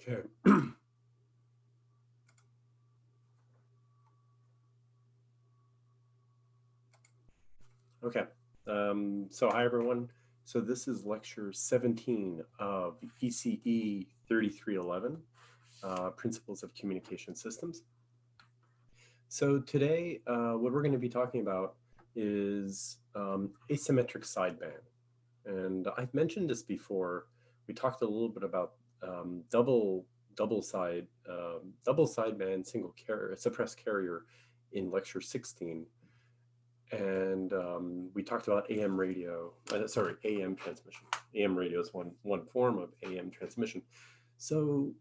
Okay. Okay. So hi everyone. So this is lecture 17 of ECE 3311, Principles of Communication Systems. So today, what we're going to be talking about is asymmetric sideband. And I've mentioned this before. We talked a little bit about double sideband single carrier suppressed carrier in lecture 16. And we talked about AM radio, AM transmission. AM radio is one form of AM transmission. So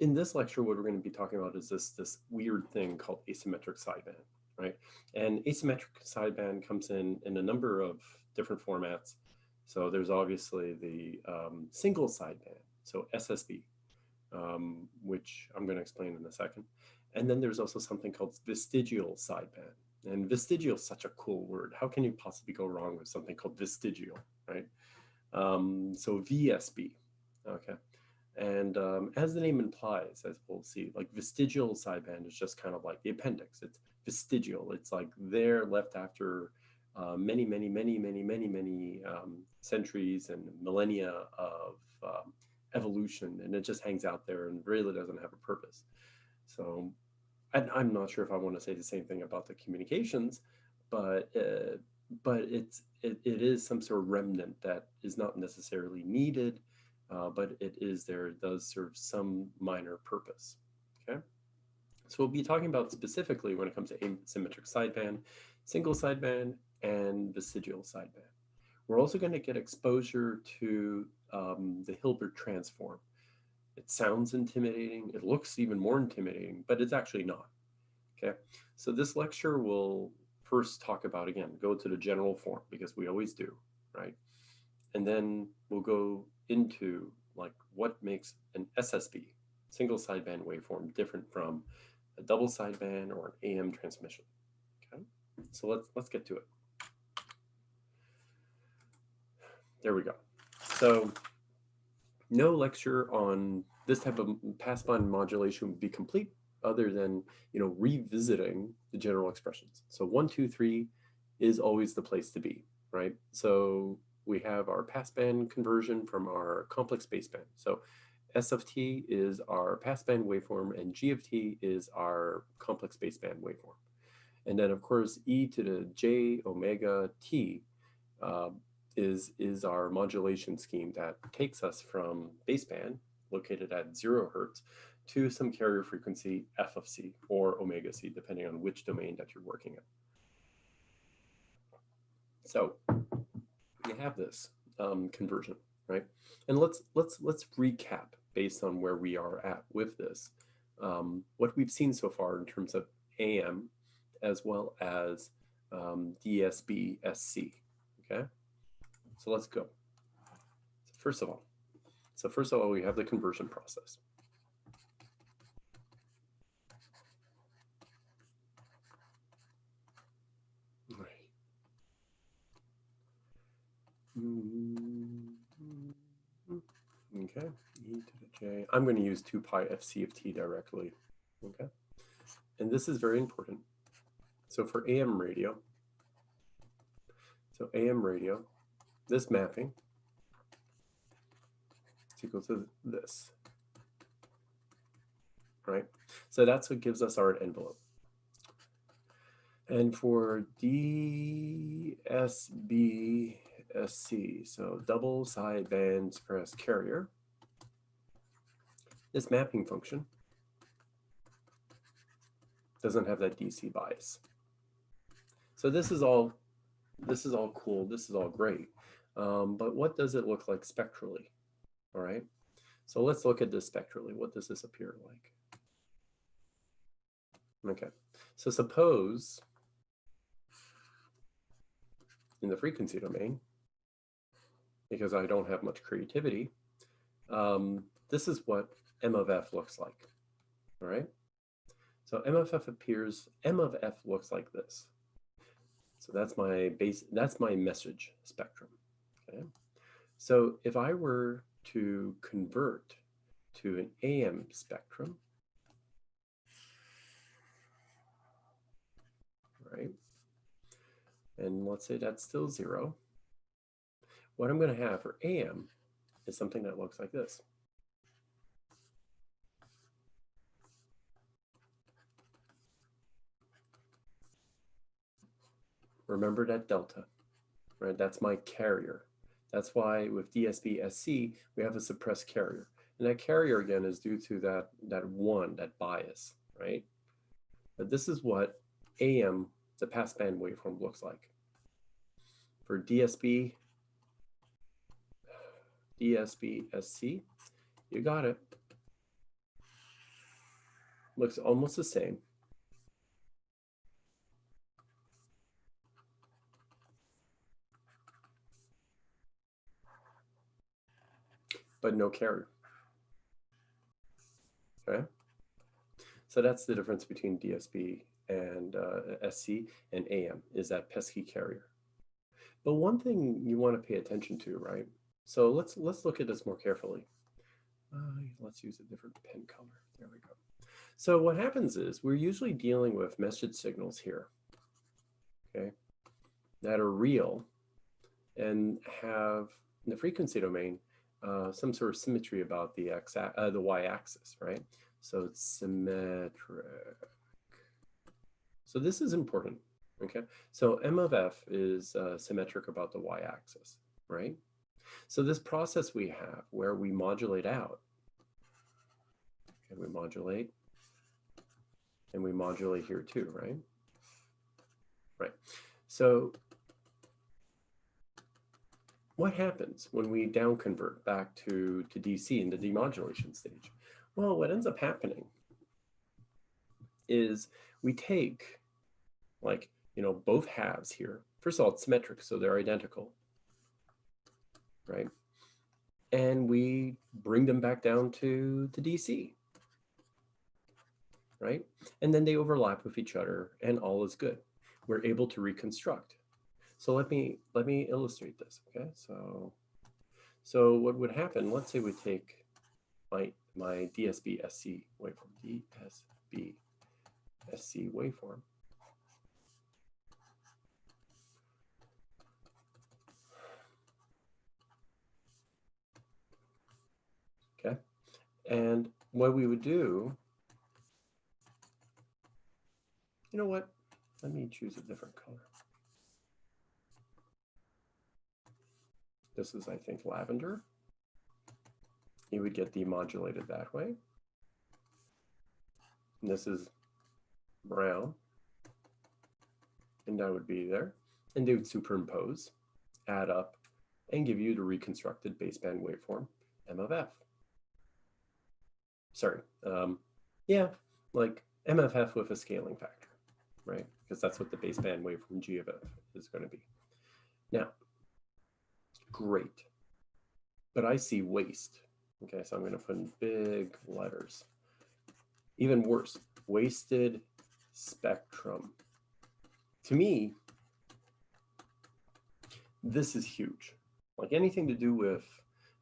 in this lecture, what we're going to be talking about is this weird thing called asymmetric sideband, right? And asymmetric sideband comes in a number of different formats. So there's obviously the single sideband, so SSB, which I'm going to explain in a second. And then there's also something called vestigial sideband. And vestigial is such a cool word. How can you possibly go wrong with something called vestigial, right? So VSB, okay. And as the name implies, as we'll see, like vestigial sideband is just kind of like the appendix. It's vestigial. It's like they're left after many centuries and millennia of evolution, and it just hangs out there and really doesn't have a purpose. So I'm not sure if I want to say the same thing about the communications, but it is some sort of remnant that is not necessarily needed, but it is there. It does serve some minor purpose. Okay, so we'll be talking about specifically when it comes to asymmetric sideband, single sideband, and vestigial sideband. We're also going to get exposure to the Hilbert transform. It sounds intimidating. It looks even more intimidating, but it's actually not. Okay, so this lecture will first talk about, again, go to the general form because we always do, right? And then we'll go into like what makes an SSB, single sideband waveform, different from a double sideband or an AM transmission. Okay, so let's get to it. There we go. So no lecture on this type of passband modulation would be complete other than, revisiting the general expressions. So 1, 2, 3 is always the place to be, right? So we have our passband conversion from our complex baseband. So S of t is our passband waveform, and G of t is our complex baseband waveform. And then, of course, e to the j omega t is our modulation scheme that takes us from baseband, located at 0 hertz, to some carrier frequency f of c or omega c, depending on which domain that you're working in. So you have this conversion, right? And let's recap based on where we are at with this, what we've seen so far in terms of AM as well as DSB SC. Okay. So let's go. First of all, we have the conversion process. Right. Okay, e to the j. I'm going to use 2 pi fc of t directly. Okay, and this is very important. So for AM radio, this mapping is equal to this, right? So that's what gives us our envelope. And for DSBSC, so double sideband suppressed carrier, this mapping function doesn't have that DC bias. So this is all cool. This is all great. But what does it look like spectrally? All right. So let's look at this spectrally. What does this appear like? Okay. So suppose in the frequency domain, because I don't have much creativity, this is what M of F looks like. All right. So M of F looks like this. So that's my message spectrum. Okay. So if I were to convert to an AM spectrum, right? And let's say that's still 0. What I'm going to have for AM is something that looks like this. Remember that delta, right? That's my carrier. That's why with DSB-SC, we have a suppressed carrier. And that carrier, again, is due to that bias, right? But this is what AM, the passband waveform, looks like. For DSB-SC, you got it. Looks almost the same. But no carrier. Okay? So that's the difference between DSB and SC and AM, is that pesky carrier. But one thing you want to pay attention to, right? So let's look at this more carefully. Let's use a different pen color. There we go. So what happens is we're usually dealing with message signals here, okay, that are real and have in the frequency domain some sort of symmetry about the y-axis, right? So it's symmetric. So this is important, okay? So M of F is symmetric about the y-axis, right? So this process we have where we modulate out, and we modulate, and we modulate here too, right? Right. So what happens when we down convert back to DC in the demodulation stage? Well, what ends up happening is we take, like, you know, both halves here. First of all, it's symmetric, so they're identical, right? And we bring them back down to DC, right? And then they overlap with each other and all is good. We're able to reconstruct. So let me illustrate this, okay? So what would happen, let's say we take my DSB-SC waveform, DSB-SC waveform. Okay, and what we would do, you know what? Let me choose a different color. This is, I think, lavender. You would get demodulated that way. And this is brown. And that would be there. And they would superimpose, add up, and give you the reconstructed baseband waveform, M of F. Sorry, yeah, like M of F with a scaling factor, right? Because that's what the baseband waveform G of F is going to be. Now, great, but I see waste. Okay, so I'm going to put in big letters. Even worse, wasted spectrum. To me, this is huge. Like anything to do with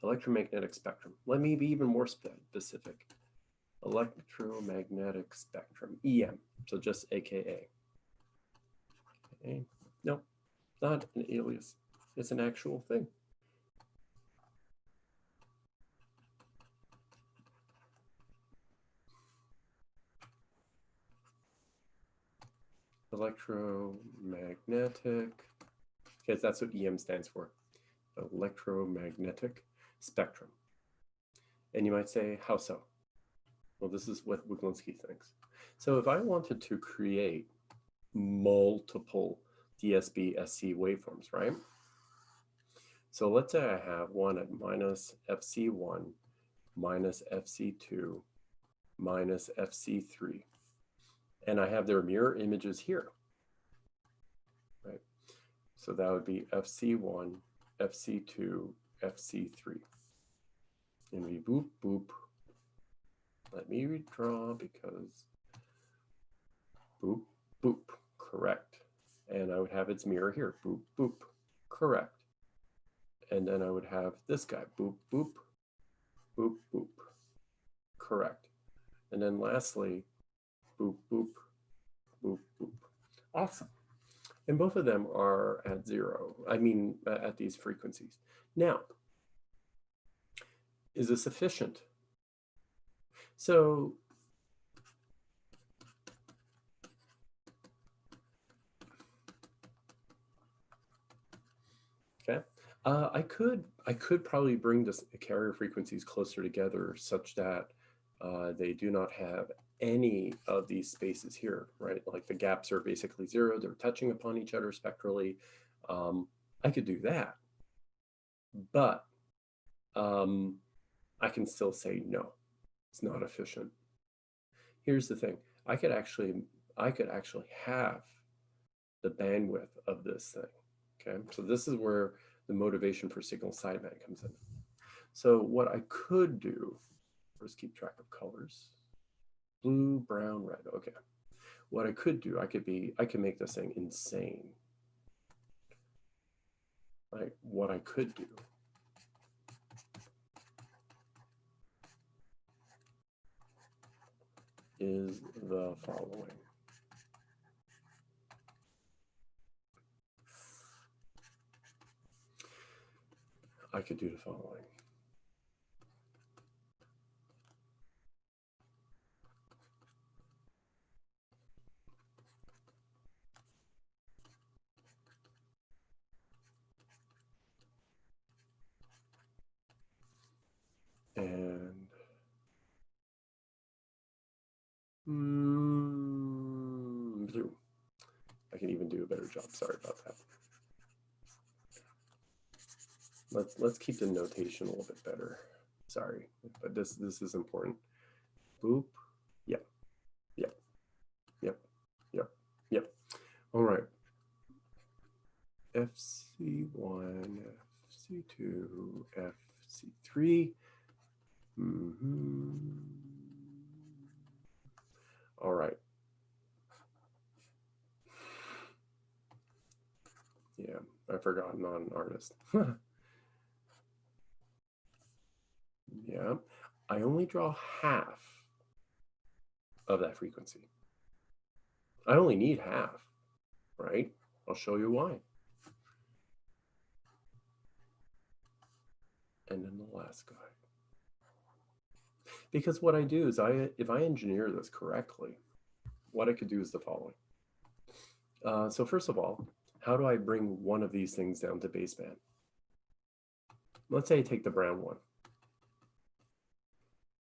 electromagnetic spectrum. Let me be even more specific. Electromagnetic spectrum, EM, so just AKA. Okay. No, not an alias. It's an actual thing. Electromagnetic, because that's what EM stands for, electromagnetic spectrum. And you might say, how so? Well, this is what Wyglinski thinks. So if I wanted to create multiple DSB-SC waveforms, right? So let's say I have one at minus FC1, minus FC2, minus FC3. And I have their mirror images here, right? So that would be FC1, FC2, FC3. And we boop, boop. Let me redraw because boop, boop, correct. And I would have its mirror here, boop, boop, correct. And then I would have this guy, boop, boop, boop, boop. correct. And then lastly, boop, boop, boop, boop. Awesome. And both of them are at 0. I mean, at these frequencies. Now, is this efficient? So okay, I could probably bring the carrier frequencies closer together such that they do not have any of these spaces here, right? Like the gaps are basically 0. They're touching upon each other spectrally. I could do that, but I can still say no, it's not efficient. Here's the thing: I could actually have the bandwidth of this thing. Okay, so this is where the motivation for signal sideband comes in. So what I could do, first keep track of colors, blue, brown, red. Okay, what I could do, I could make this thing insane. Right, what I could do is the following. I could do the following. And blue. I can even do a better job. Sorry about that. Let's keep the notation a little bit better. Sorry, but this is important. Boop. Yep. Yep. Yep. Yep. Yep. All right. FC1, FC2, FC3. All right. Yeah, I forgot non-artist. Yeah, I only draw half of that frequency. I only need half, right? I'll show you why. And then the last guy. Because what I do is if I engineer this correctly, what I could do is the following. So first of all, how do I bring one of these things down to baseband? Let's say I take the brown one.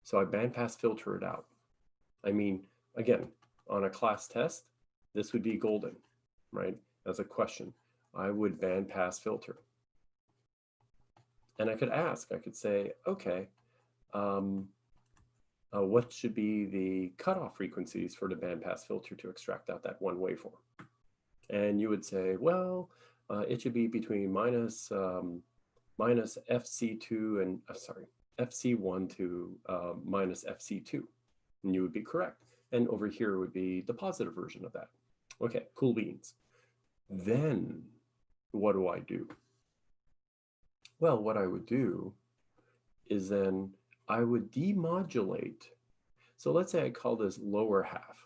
So I bandpass filter it out. I mean, again, on a class test, this would be golden, right? As a question, I would bandpass filter. And I could ask, I could say, okay, what should be the cutoff frequencies for the bandpass filter to extract out that one waveform? And you would say, well, it should be between minus FC2 and, FC1 to minus FC2. And you would be correct. And over here would be the positive version of that. Okay, cool beans. Then what do I do? Well, what I would do is then I would demodulate. So let's say I call this lower half.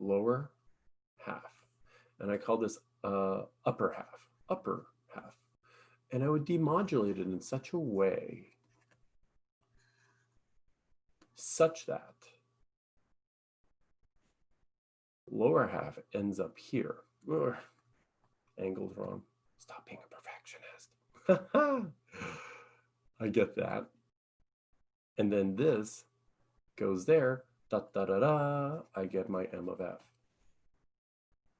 Lower half. And I call this upper half. And I would demodulate it in such a way such that lower half ends up here. Ugh, angle's wrong. Stop being a perfectionist. I get that. And then this goes there. Da, da, da, da. I get my M of F.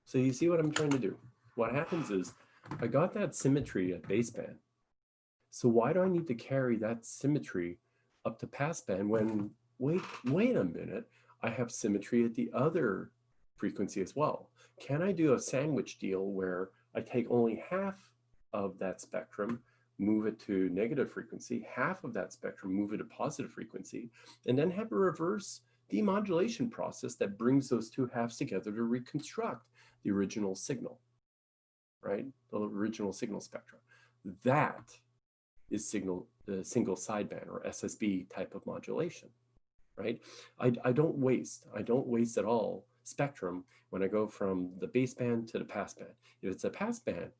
So you see what I'm trying to do? What happens is I got that symmetry at baseband. So why do I need to carry that symmetry up to passband when, wait a minute, I have symmetry at the other frequency as well? Can I do a sandwich deal where I take only half of that spectrum, move it to negative frequency, half of that spectrum, move it to positive frequency, and then have a reverse demodulation process that brings those two halves together to reconstruct the original signal, right? The original signal spectrum. That is signal the single sideband or SSB type of modulation, right? I don't waste at all spectrum when I go from the baseband to the passband. If it's a passband,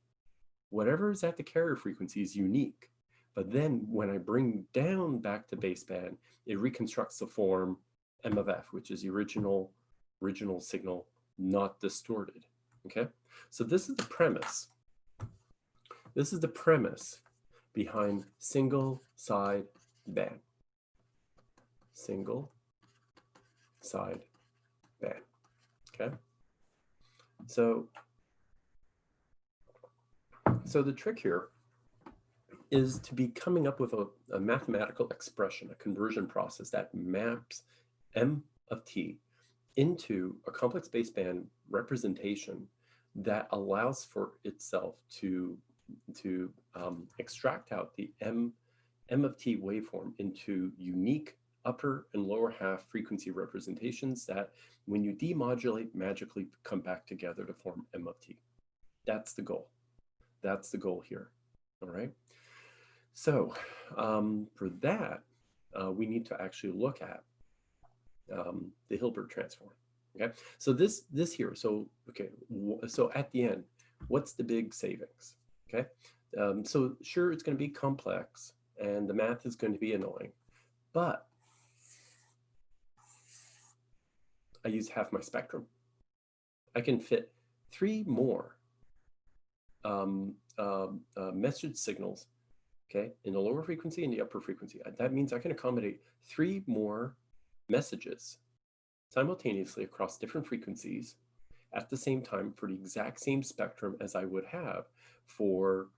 whatever is at the carrier frequency is unique. But then when I bring down back to baseband, it reconstructs the form M of F, which is the original signal, not distorted. Okay, so this is the premise. This is the premise behind single side band. Single side band. Okay, so the trick here is to be coming up with a mathematical expression, a conversion process that maps M of T into a complex baseband representation that allows for itself to extract out the M of T waveform into unique upper and lower half frequency representations that, when you demodulate, magically come back together to form M of T. That's the goal. That's the goal here. All right. So for that, we need to actually look at the Hilbert transform. Okay. So this here. So okay. So at the end, what's the big savings? Okay. So sure, it's going to be complex, and the math is going to be annoying, but I use half my spectrum. I can fit 3 more message signals, okay, in the lower frequency and the upper frequency. That means I can accommodate 3 more messages simultaneously across different frequencies at the same time for the exact same spectrum as I would have for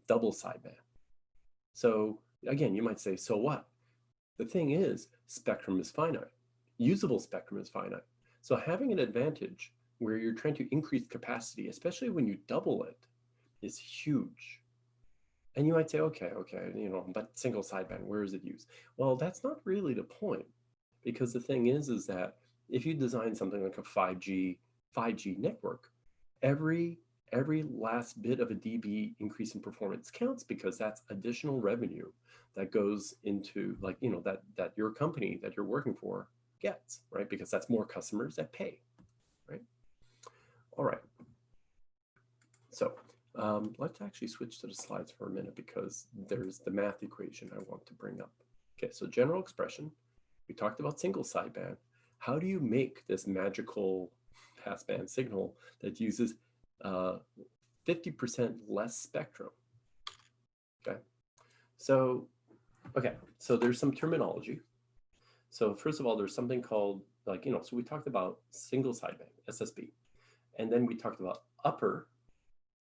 double sideband. So again, you might say, so what? The thing is, spectrum is finite. Usable spectrum is finite. So having an advantage where you're trying to increase capacity, especially when you double it, is huge. And you might say, okay, you know, but single sideband, where is it used? Well, that's not really the point, because the thing is that if you design something like a 5G network, every last bit of a dB increase in performance counts, because that's additional revenue that goes into, like, you know, that your company that you're working for gets, right? Because that's more customers that pay, right? All right. So let's actually switch to the slides for a minute, because there's the math equation I want to bring up. Okay, so general expression. We talked about single sideband. How do you make this magical passband signal that uses 50% less spectrum? Okay, so there's some terminology. So first of all, there's something called, like, you know, so we talked about single sideband, SSB, and then we talked about upper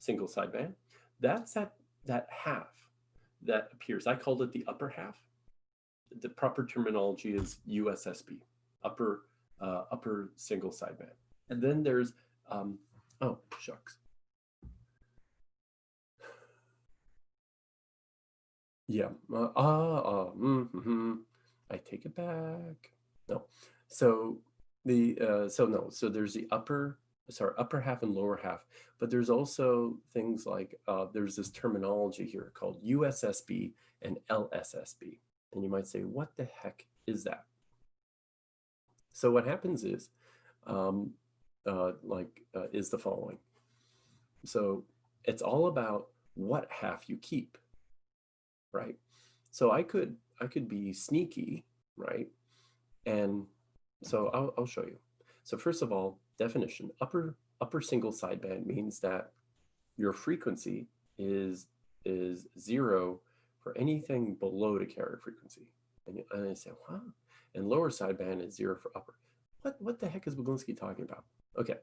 single sideband. That's that half that appears. I called it the upper half. The proper terminology is USSB, upper single sideband. And then there's oh shucks. Yeah. I take it back. No. So so there's the upper half and lower half, but there's also things like there's this terminology here called USSB and LSSB. And you might say, what the heck is that? So what happens is is the following. So it's all about what half you keep, right? So I could be sneaky, right? And so I'll show you. So first of all, definition: upper single sideband means that your frequency is 0 for anything below the carrier frequency. And I say, wow. And lower sideband is 0 for upper. What the heck is Wyglinski talking about? Okay,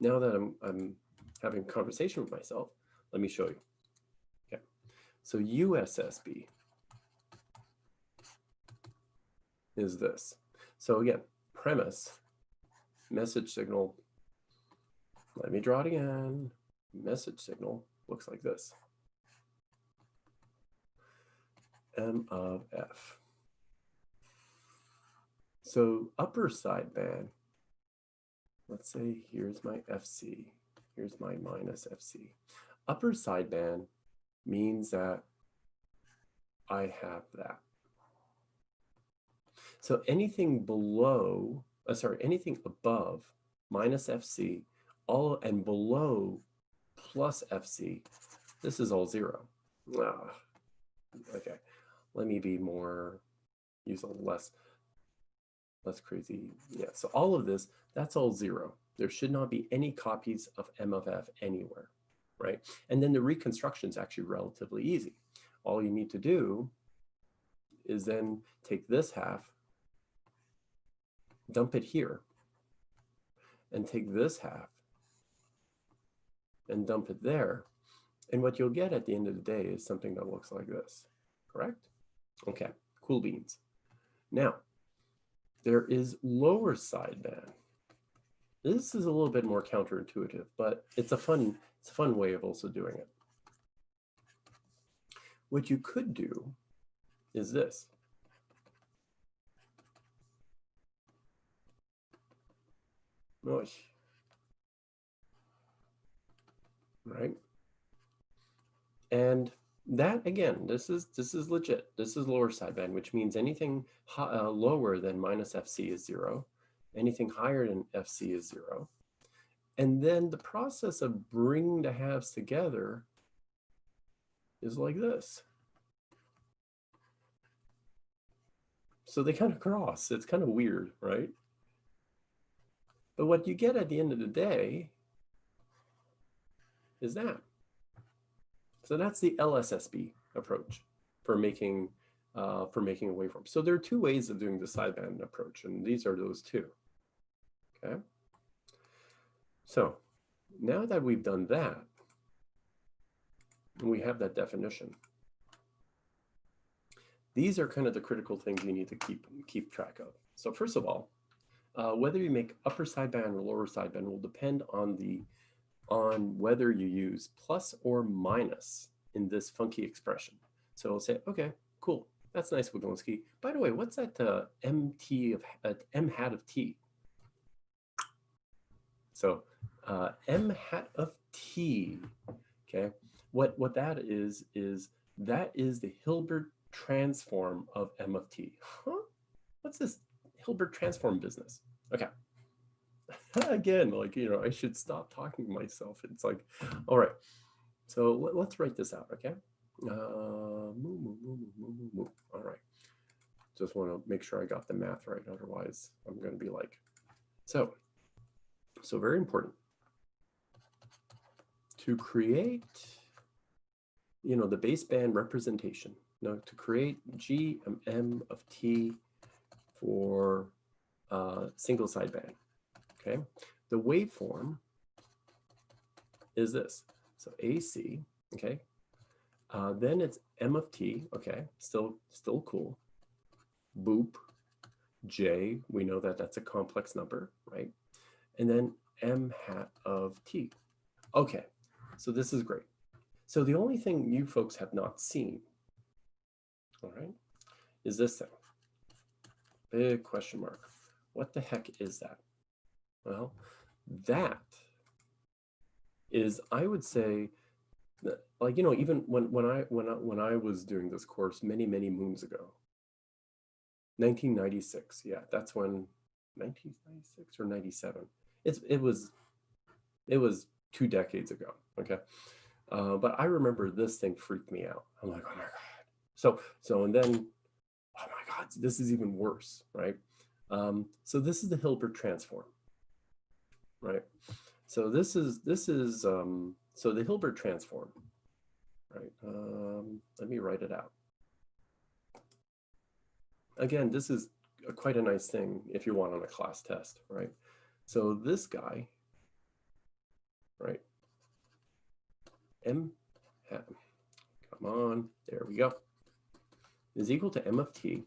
now that I'm having a conversation with myself, let me show you. Okay, so USSB is this. So again, premise, message signal. Let me draw it again. Message signal looks like this. M of F. So upper sideband, let's say here's my FC, here's my minus FC. Upper sideband means that I have that. So anything below, anything above minus FC, all and below plus FC, this is all 0. Okay, let me be more, use a less crazy. Yeah, so all of this, that's all 0. There should not be any copies of M of F anywhere, right? And then the reconstruction is actually relatively easy. All you need to do is then take this half, dump it here, and take this half and dump it there. And what you'll get at the end of the day is something that looks like this, correct? Okay, cool beans. Now, there is lower sideband. This is a little bit more counterintuitive, but it's a fun way of also doing it. What you could do is this. Right? And that, again, this is legit. This is lower sideband, which means anything lower than minus FC is 0. Anything higher than FC is 0. And then the process of bringing the halves together is like this. So they kind of cross. It's kind of weird, right? But what you get at the end of the day is that. So that's the LSSB approach for making a waveform. So there are 2 ways of doing the sideband approach, and these are those 2. Okay. So now that we've done that, and we have that definition, these are kind of the critical things you need to keep track of. So first of all, whether you make upper sideband or lower sideband will depend on whether you use plus or minus in this funky expression. So we'll say, okay, cool, that's nice, Wyglinski. By the way, what's that m hat of t? So m hat of t, okay, what that is that is the Hilbert transform of m of t. Huh? What's this Hilbert transform business? Okay. Again, like, you know, I should stop talking to myself. It's like, all right, so let's write this out, okay? All right. Just want to make sure I got the math right. Otherwise, I'm going to be like, so very important to create, you know, the baseband representation. Now, to create G M of T for single sideband. Okay, the waveform is this. So AC, okay. Then it's M of T, okay, still cool. Boop, J, we know that that's a complex number, right? And then M hat of T. Okay, so this is great. So the only thing you folks have not seen, all right, is this thing. Big question mark. What the heck is that? Well, that is, I would say, that, like, you know, even when I was doing this course many moons ago, 1996, yeah, that's when, 1996 or 97. It was 2 decades ago, okay. But I remember this thing freaked me out. I'm like, oh my god. So and then, oh my god, this is even worse, right? So this is the Hilbert transform. Right, so this is so the Hilbert transform, right? Let me write it out. Again, this is quite a nice thing if you want on a class test, right? So this guy, right? M hat, come on, there we go, is equal to M of T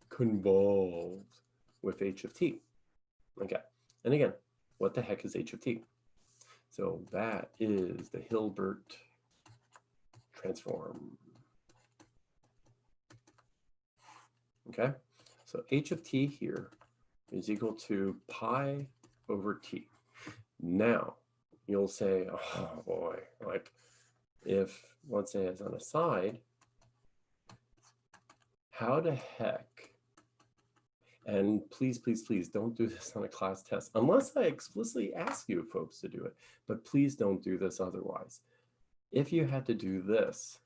convolved with H of T. Okay, and again, what the heck is H of T? So that is the Hilbert transform. Okay, so H of T here is equal to pi over T. Now, you'll say, oh boy, like if, let's say as an aside, how the heck, and please, please, please don't do this on a class test unless I explicitly ask you folks to do it, but please don't do this otherwise. If you had to do this,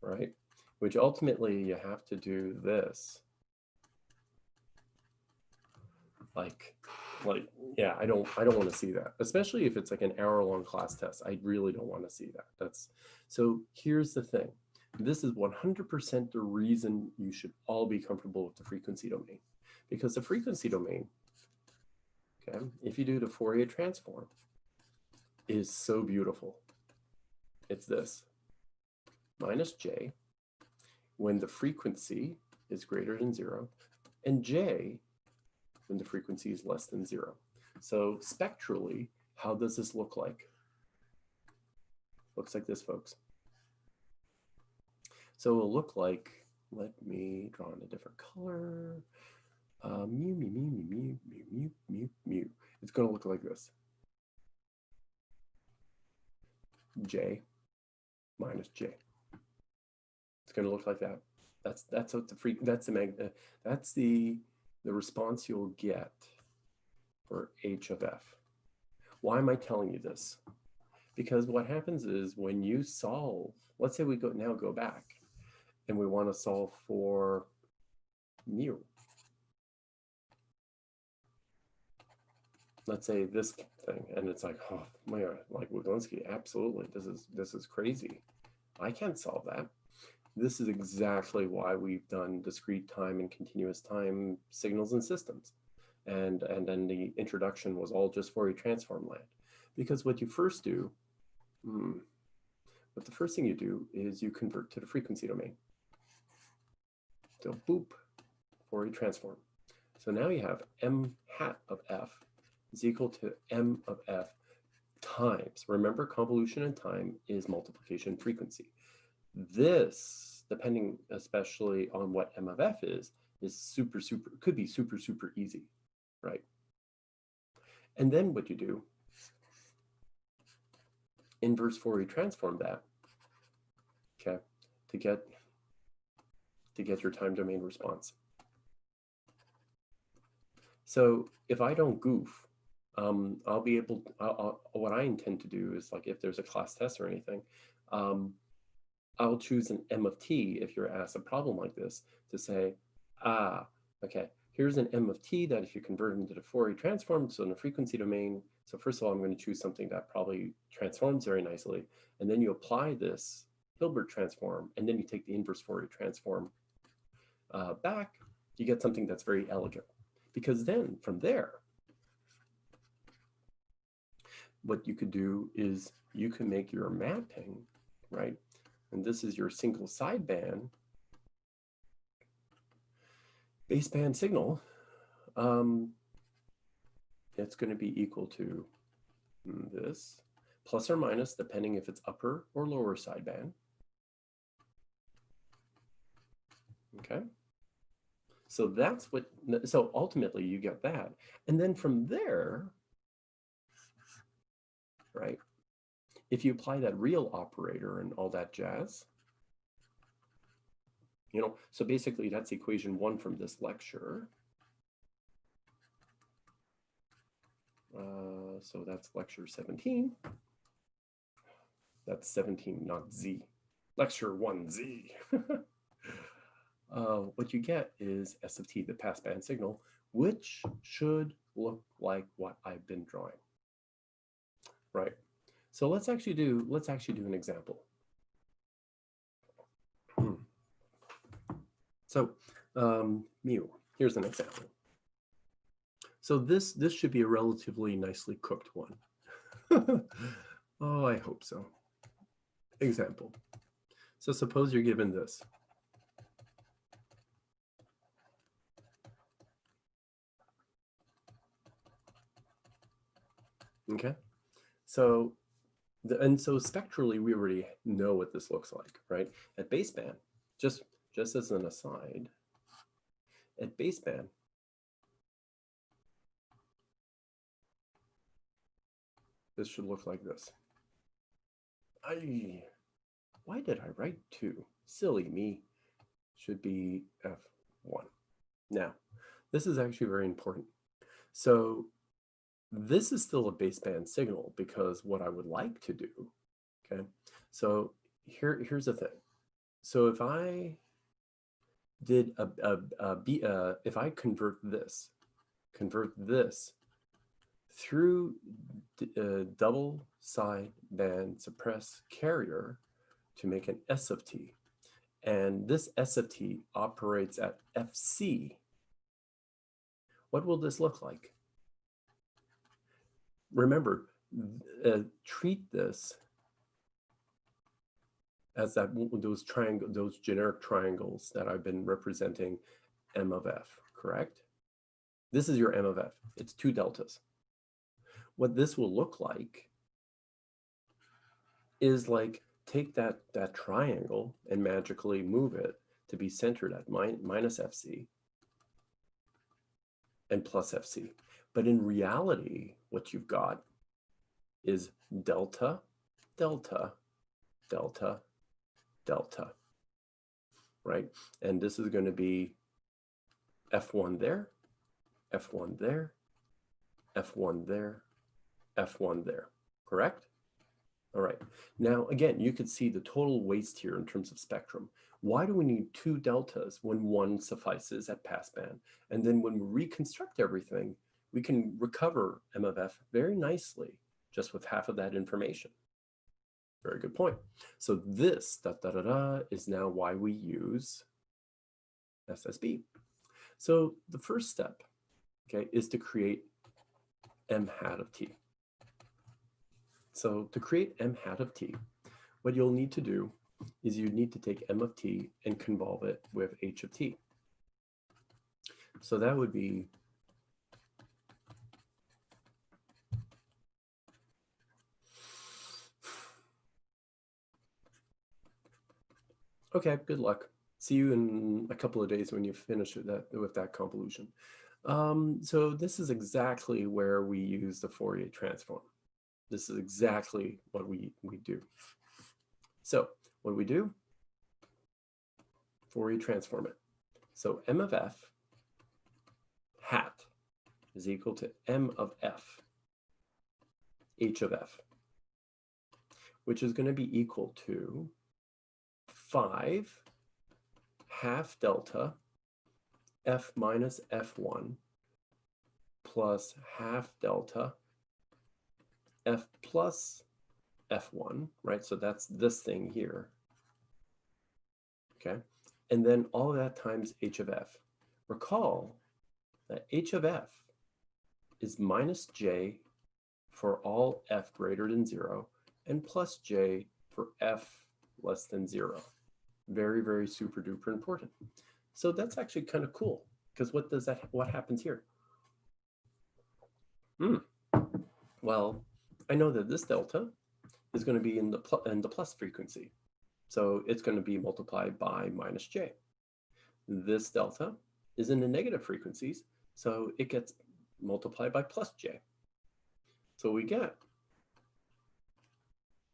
right, which ultimately you have to do this, like yeah, I don't want to see that, especially if it's like an hour-long class test. I really don't want to see that. So here's the thing. This is 100% the reason you should all be comfortable with the frequency domain, because the frequency domain, okay, if you do the Fourier transform, is so beautiful. It's this, minus j when the frequency is greater than 0, and j when the frequency is less than 0. So spectrally, how does this look like? Looks like this, folks. So it'll look like, let me draw in a different color. Mu, mu, mu, mu, mu, mu, mu, mu, mu. It's going to look like this. J minus j. It's going to look like that. That's what the response you'll get for h of f. Why am I telling you this? Because what happens is when you solve, let's say we go back and we want to solve for mu. Let's say this thing, and it's like, oh my God, like Wyglinski, absolutely, this is crazy. I can't solve that. This is exactly why we've done discrete time and continuous time signals and systems. And then the introduction was all just Fourier transform land. Because what you first do, but the first thing you do is you convert to the frequency domain. So boop, Fourier transform. So now you have m hat of f is equal to m of f times. Remember, convolution and time is multiplication frequency. This, depending especially on what m of f is super, could be super, super easy, right? And then what you do, inverse Fourier transform that, okay, to get your time domain response. So if I don't goof, I'll be able, what I intend to do is, like, if there's a class test or anything, I'll choose an m of t if you're asked a problem like this to say, okay, here's an m of t that if you convert into the Fourier transform, so in the frequency domain, so first of all, I'm going to choose something that probably transforms very nicely, and then you apply this Hilbert transform, and then you take the inverse Fourier transform back, you get something that's very elegant. Because then from there, what you could do is you can make your mapping, right? And this is your single sideband baseband signal. It's going to be equal to this, plus or minus, depending if it's upper or lower sideband. Okay. So that's what, so ultimately you get that. And then from there, right, if you apply that real operator and all that jazz, you know, so basically that's equation 1 from this lecture. So that's lecture 17. That's 17, not Z. Lecture 1Z. What you get is S of t, the passband signal, which should look like what I've been drawing. Right. So let's actually do an example. So mu, here's an example. So this should be a relatively nicely cooked one. Oh, I hope so. Example. So suppose you're given this. Okay. So so spectrally we already know what this looks like, right? At baseband, just as an aside, at baseband, this should look like this. Why did I write 2? Silly me. should be f1. Now, this is actually very important. So this is still a baseband signal because what I would like to do, okay? So here's the thing. So if I did if I convert this through double sideband suppress carrier to make an S of t, and this S of t operates at Fc, what will this look like? Remember, treat this as those generic triangles that I've been representing M of f, correct? This is your M of f. It's 2 deltas. What this will look like is like take that triangle and magically move it to be centered at minus Fc and plus Fc. But in reality, what you've got is delta, delta, delta, delta, right? And this is going to be F1 there, F1 there, F1 there, F1 there, correct? All right. Now, again, you could see the total waste here in terms of spectrum. Why do we need 2 deltas when 1 suffices at passband? And then when we reconstruct everything, we can recover M of f very nicely just with half of that information. Very good point. So this is now why we use SSB. So the first step, okay, is to create M hat of t. So to create M hat of t, what you'll need to do is you need to take M of t and convolve it with H of t. So that would be okay, good luck. See you in a couple of days when you finish with that convolution. So this is exactly where we use the Fourier transform. This is exactly what we do. So what do we do? Fourier transform it. So M of f hat is equal to M of f, H of f, which is going to be equal to 5 half delta f minus f1 plus half delta f plus f1, right? So that's this thing here, okay? And then all of that times h of f. Recall that h of f is minus j for all f greater than 0 and plus j for f less than 0. Very, very super duper important. So that's actually kind of cool because what happens here? Well, I know that this delta is going to be in the plus frequency. So it's going to be multiplied by minus j. This delta is in the negative frequencies, so it gets multiplied by plus j. So what we get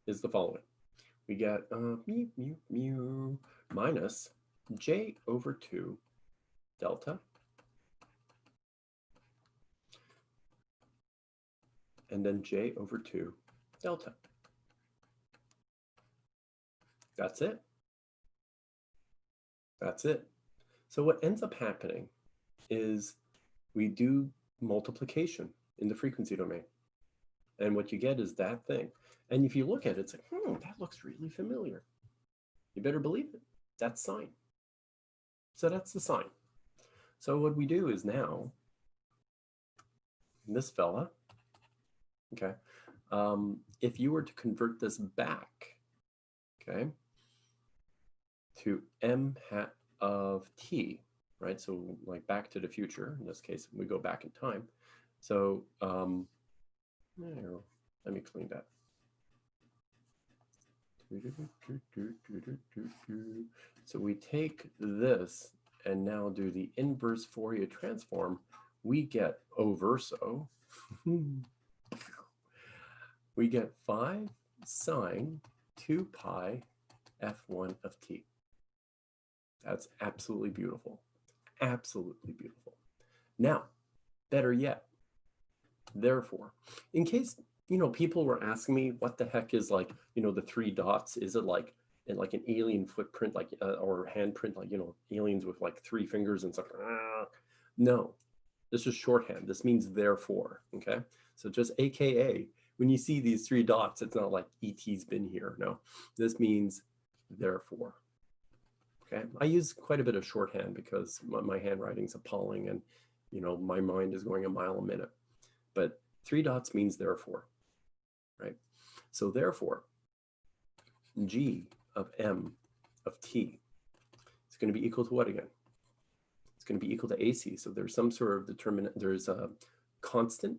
is the following. We get mu, mu, mu minus j over 2 delta and then j over 2 delta. That's it. That's it. So what ends up happening is we do multiplication in the frequency domain. And what you get is that thing. And if you look at it, it's like, that looks really familiar. You better believe it. That's sine. So that's the sine. So what we do is now, this fella, okay, if you were to convert this back, okay, to M hat of t, right? So like back to the future, in this case, we go back in time. So let me explain that. So we take this and now do the inverse Fourier transform. We get overso. We get 5 sine 2 pi f1 of t. That's absolutely beautiful. Absolutely beautiful. Now, better yet, therefore, in case, people were asking me what the heck is like, the three dots, is it like an alien footprint, like or handprint, like, aliens with like three fingers and stuff? No, this is shorthand. This means therefore, okay? So just AKA, when you see these three dots, it's not like ET's been here. No, this means therefore. Okay, I use quite a bit of shorthand because my handwriting's appalling and, my mind is going a mile a minute. But three dots means therefore, right? So therefore, G of M of T is going to be equal to what again? It's going to be equal to AC. So there's some sort of determinant, there's a constant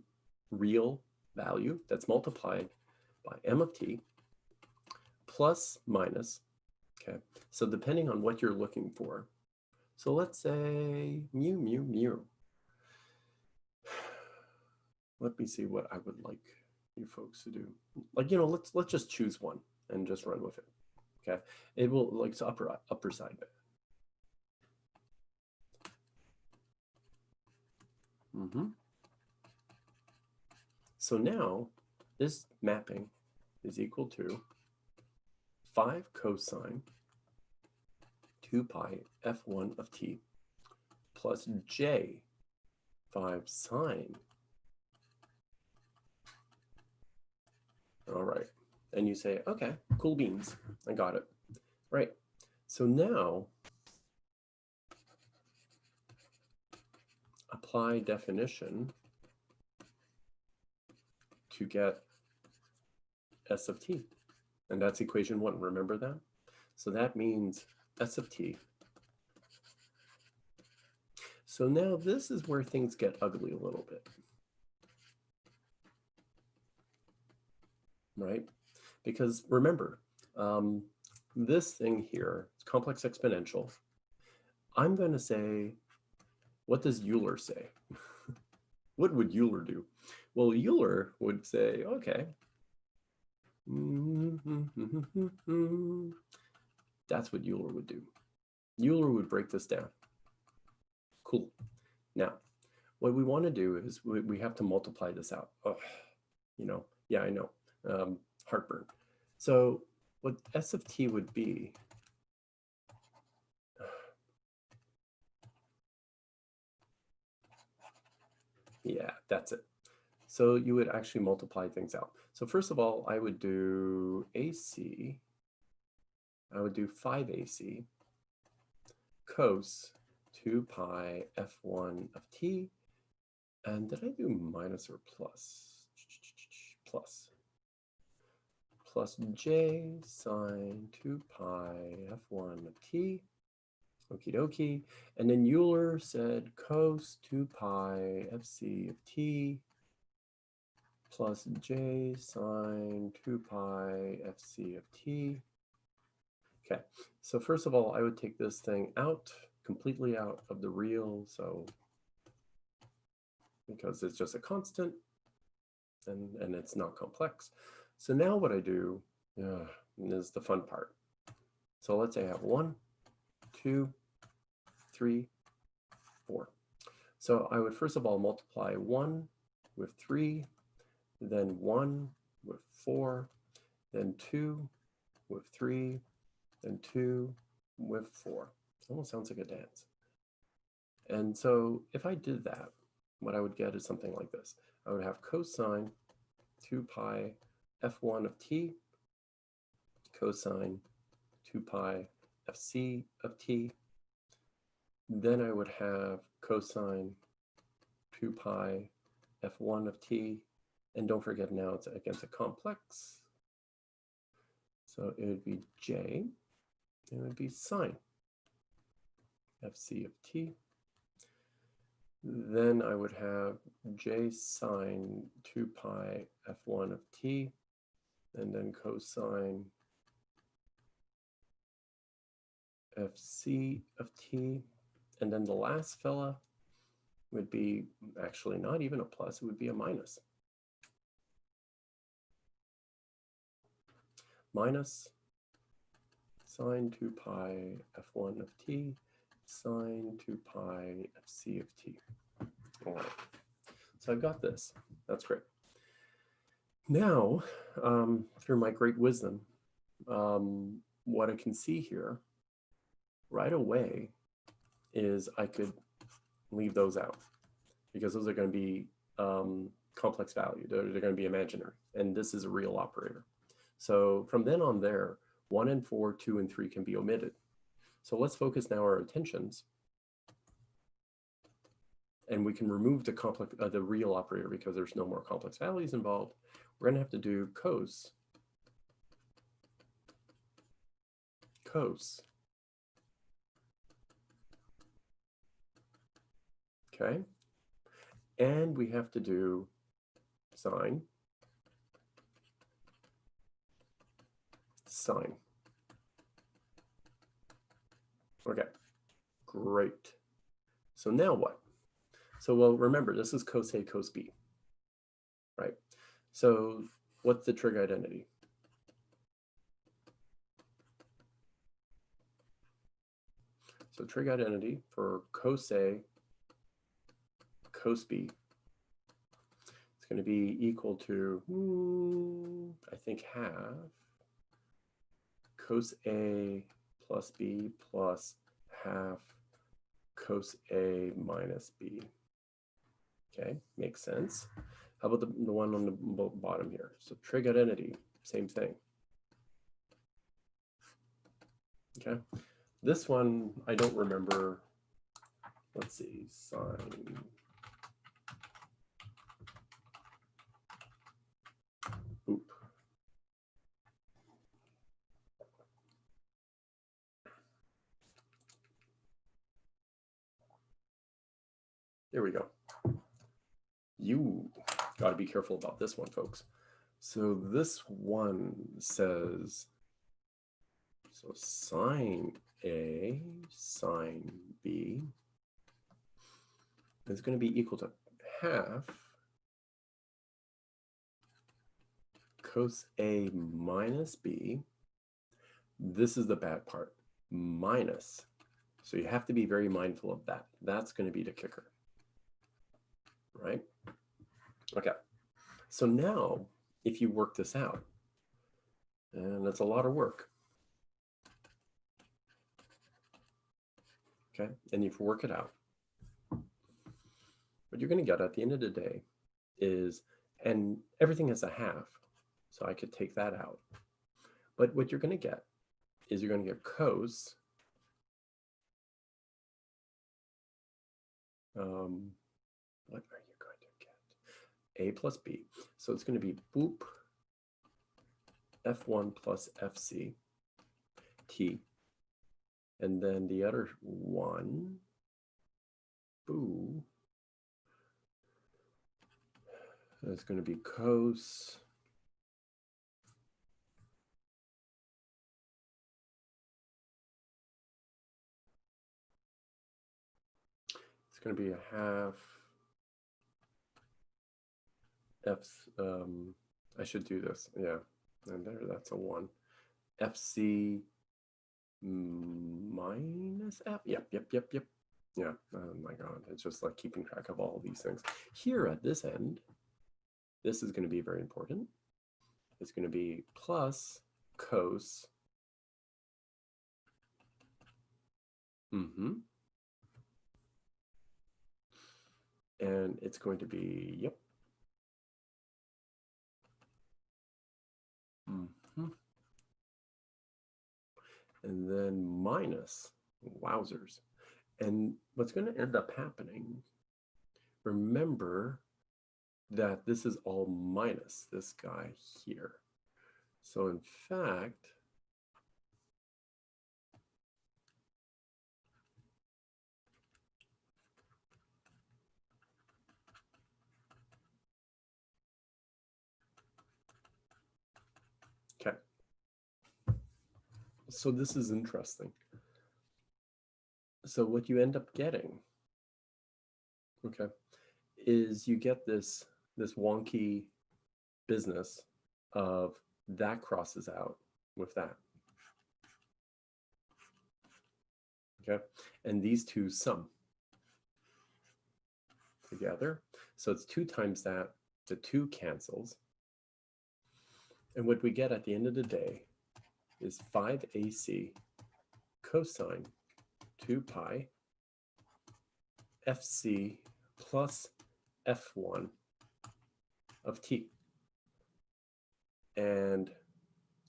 real value that's multiplied by M of T plus minus, okay? So depending on what you're looking for, so let's say mu, mu, mu. Let me see what I would like you folks to do. Like, let's just choose one and just run with it, okay? It will, like, it's upper sideband. So now this mapping is equal to 5 cosine 2 pi f1 of t plus j 5 sine. All right. And you say, okay, cool beans. I got it. Right. So now apply definition to get S of t. And that's equation 1. Remember that? So that means S of t. So now this is where things get ugly a little bit. Right? Because remember, this thing here is complex exponential. I'm going to say, what does Euler say? What would Euler do? Well, Euler would say, okay, that's what Euler would do. Euler would break this down. Cool. Now, what we want to do is we have to multiply this out. Oh, yeah, I know. Heartburn. So what S of t would be, yeah, that's it. So you would actually multiply things out. So first of all, I would do AC. I would do 5AC cos 2 pi f1 of t. And did I do minus or plus? Plus. Plus j sine 2 pi f1 of t. Okie dokie. And then Euler said cos 2 pi fc of t plus j sine 2 pi fc of t. Okay, so first of all, I would take this thing out, completely out of the real, so because it's just a constant and it's not complex. So now what I do is the fun part. So let's say I have 1, 2, 3, 4. So I would first of all multiply 1 with 3, then 1 with 4, then 2 with 3, then 2 with 4. Almost sounds like a dance. And so if I did that, what I would get is something like this. I would have cosine 2 pi f1 of t, cosine 2 pi fc of t. Then I would have cosine 2 pi f1 of t. And don't forget now it's against a complex. So it would be j, and it would be sine fc of t. Then I would have j sine 2 pi f1 of t, and then cosine fc of t. And then the last fella would be actually not even a plus, it would be a minus. Minus sine 2 pi f1 of t, sine 2 pi fc of t. All right. So I've got this. That's great. Now, through my great wisdom, what I can see here right away is I could leave those out because those are going to be complex value. They're going to be imaginary. And this is a real operator. So from then on there, 1 and 4, 2 and 3 can be omitted. So let's focus now our attentions. And we can remove the real operator because there's no more complex values involved. We're going to have to do cos. Okay. And we have to do sine. Okay, great. So now what? So, well, remember, this is cos A, cos B, right? So what's the trig identity? So trig identity for cos A, cos B, it's going to be equal to, I think, half cos A plus B plus half cos A minus B. Okay, makes sense. How about the one on the bottom here? So trig identity, same thing. Okay, this one I don't remember. Let's see, sine. Oop. There we go. You got to be careful about this one, folks. So this one says, so sine A, sine B is going to be equal to half cos A minus B. This is the bad part, minus. So you have to be very mindful of that. That's going to be the kicker, right? Okay. So now, if you work this out, and it's a lot of work, okay, and you work it out, what you're going to get at the end of the day is, and everything is a half, so I could take that out. But what you're going to get is you're going to get cos what are you going to get? A plus B. So it's going to be boop F1 plus FC T. And then the other one, boo, that's going to be cos it's going to be a half F, I should do this, yeah, and there, that's a 1. FC minus F, yep. Yeah, oh my God, it's just like keeping track of all these things. Here at this end, this is going to be very important. It's going to be plus cos. And it's going to be, yep. And then minus, wowzers. And what's going to end up happening, remember that this is all minus this guy here. So in fact, okay. So this is interesting. So what you end up getting, okay, is you get this wonky business of that crosses out with that. okay? And these two sum together. So it's 2 times that, the 2 cancels. And what we get at the end of the day is 5ac cosine 2 pi fc plus f1 of t. And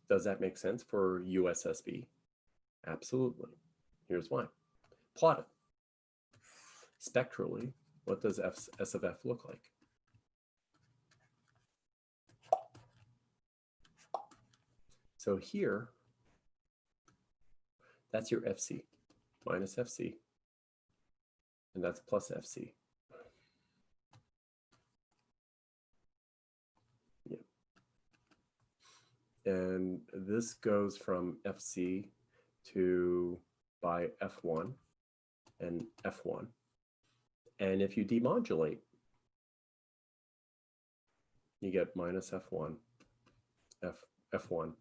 does that make sense for USSB? Absolutely. Here's why. Plot it. Spectrally, what does S of F look like? So here, that's your FC, minus FC, and that's plus FC. Yeah. And this goes from FC to by F1 and F1. And if you demodulate, you get minus F1, F1.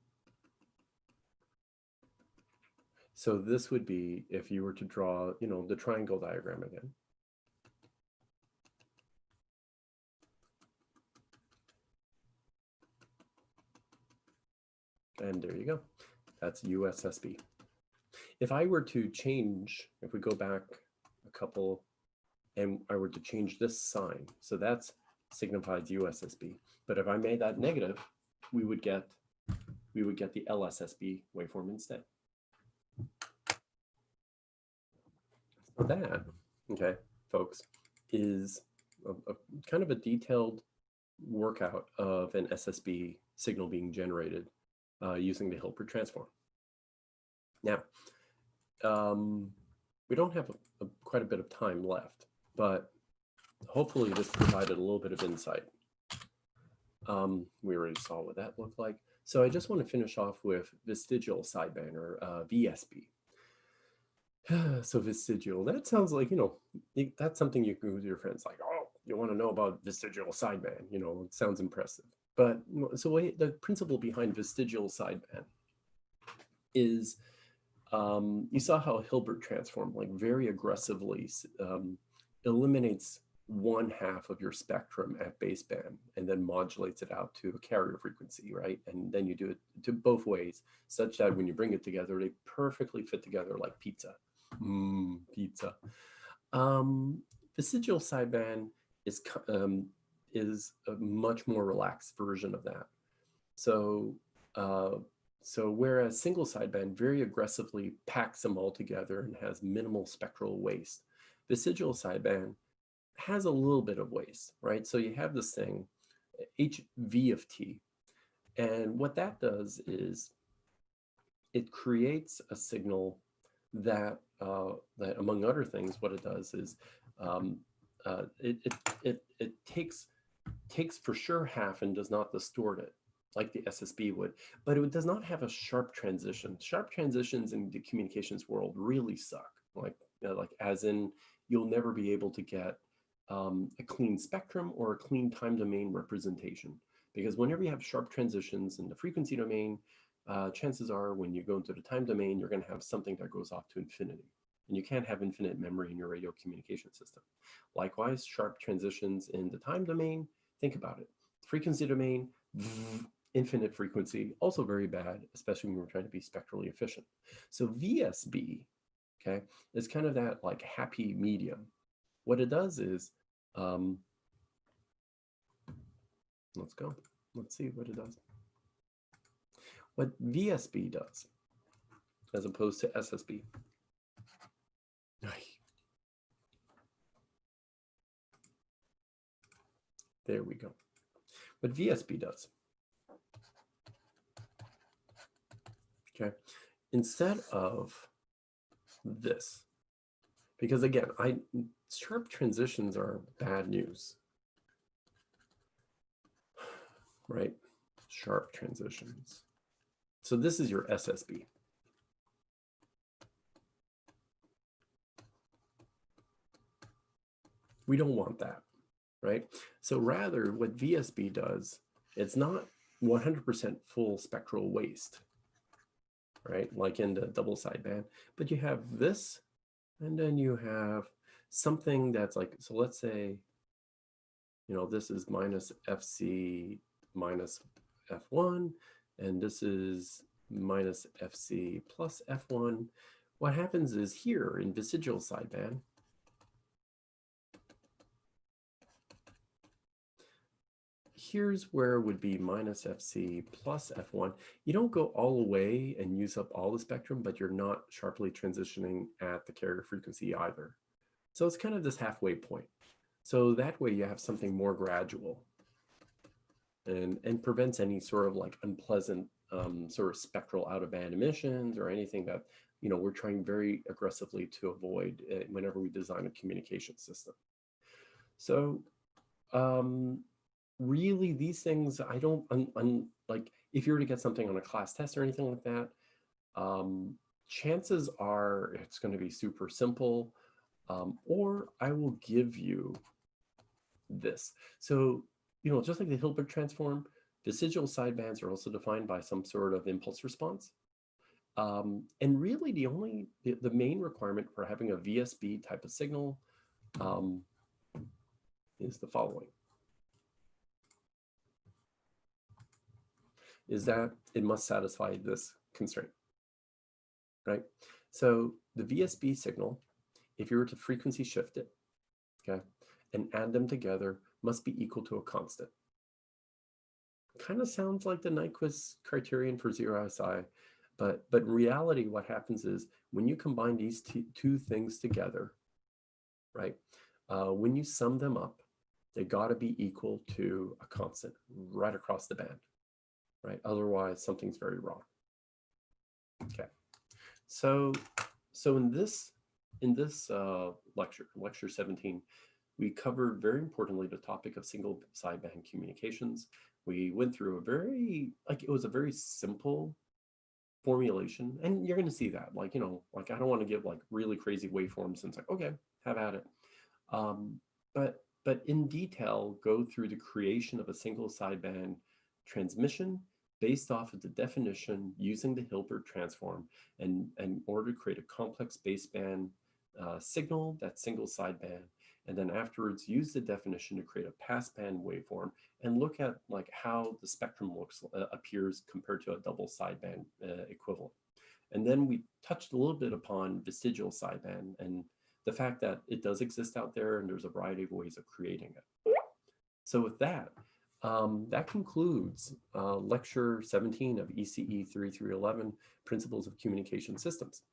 So this would be, if you were to draw, you know, the triangle diagram again. And there you go. That's USSB. If I were to change, if we go back a couple, and I were to change this sign, so that's signifies USSB. But if I made that negative, we would get the LSSB waveform instead. So that, okay, folks, is a kind of a detailed workout of an SSB signal being generated using the Hilbert transform. Now, we don't have quite a bit of time left, but hopefully this provided a little bit of insight. We already saw what that looked like. So I just want to finish off with vestigial sideband, or VSB. So vestigial, that sounds like, you know, that's something you can with your friends, like, oh, you want to know about vestigial sideband, you know, it sounds impressive. But so the principle behind vestigial sideband is, you saw how Hilbert Transform, like, very aggressively eliminates 1/2 of your spectrum at baseband and then modulates it out to a carrier frequency, right? And then you do it to both ways, such that when you bring it together, they perfectly fit together like pizza. Pizza. Vestigial sideband is a much more relaxed version of that. So whereas single sideband very aggressively packs them all together and has minimal spectral waste, vestigial sideband has a little bit of waste, right? So you have this thing, HV of T, and what that does is it creates a signal that, that among other things, what it does is it takes for sure half and does not distort it like the SSB would, but it does not have a sharp transition. Sharp transitions in the communications world really suck. Like as in, you'll never be able to get a clean spectrum or a clean time domain representation, because whenever you have sharp transitions in the frequency domain, chances are when you go into the time domain, you're going to have something that goes off to infinity, and you can't have infinite memory in your radio communication system. Likewise, sharp transitions in the time domain, think about it. Frequency domain, infinite frequency, also very bad, especially when we're trying to be spectrally efficient. So VSB, okay, is kind of that like happy medium. What it does is, let's go. Let's see what it does. What VSB does, as opposed to SSB. There we go. What VSB does, okay, instead of this, because again, sharp transitions are bad news, right? Sharp transitions. So this is your SSB. We don't want that, right? So rather, what VSB does, it's not 100% full spectral waste, right? Like in the double sideband, but you have this And then you have something that's like, so let's say, you know, this is minus FC minus F1, and this is minus FC plus F1. What happens is here in vestigial sideband, here's where it would be minus FC plus F1. You don't go all the way and use up all the spectrum, but you're not sharply transitioning at the carrier frequency either. So it's kind of this halfway point. So that way you have something more gradual and prevents any sort of like unpleasant sort of spectral out of band emissions or anything that, you know, we're trying very aggressively to avoid whenever we design a communication system. So really these things, I don't, like if you were to get something on a class test or anything like that, chances are it's going to be super simple, or I will give you this. So, you know, just like the Hilbert transform, vestigial sidebands are also defined by some sort of impulse response. And really the main requirement for having a VSB type of signal is the following. Is that it must satisfy this constraint, right? So the VSB signal, if you were to frequency shift it, okay, and add them together, must be equal to a constant. Kind of sounds like the Nyquist criterion for zero SI, but in reality, what happens is when you combine these two things together, right? When you sum them up, they got to be equal to a constant right across the band, right? Otherwise, something's very wrong. Okay, so in this lecture 17, we covered very importantly the topic of single sideband communications. We went through a very, like, it was a very simple formulation, and you're going to see that, like, you know, like I don't want to give like really crazy waveforms and it's like, okay, have at it. But in detail, go through the creation of a single sideband transmission based off of the definition using the Hilbert transform, and in order to create a complex baseband signal, that single sideband, and then afterwards use the definition to create a passband waveform and look at like how the spectrum appears compared to a double sideband equivalent. And then we touched a little bit upon vestigial sideband and the fact that it does exist out there and there's a variety of ways of creating it. So with that, that concludes lecture 17 of ECE 3311, Principles of Communication Systems.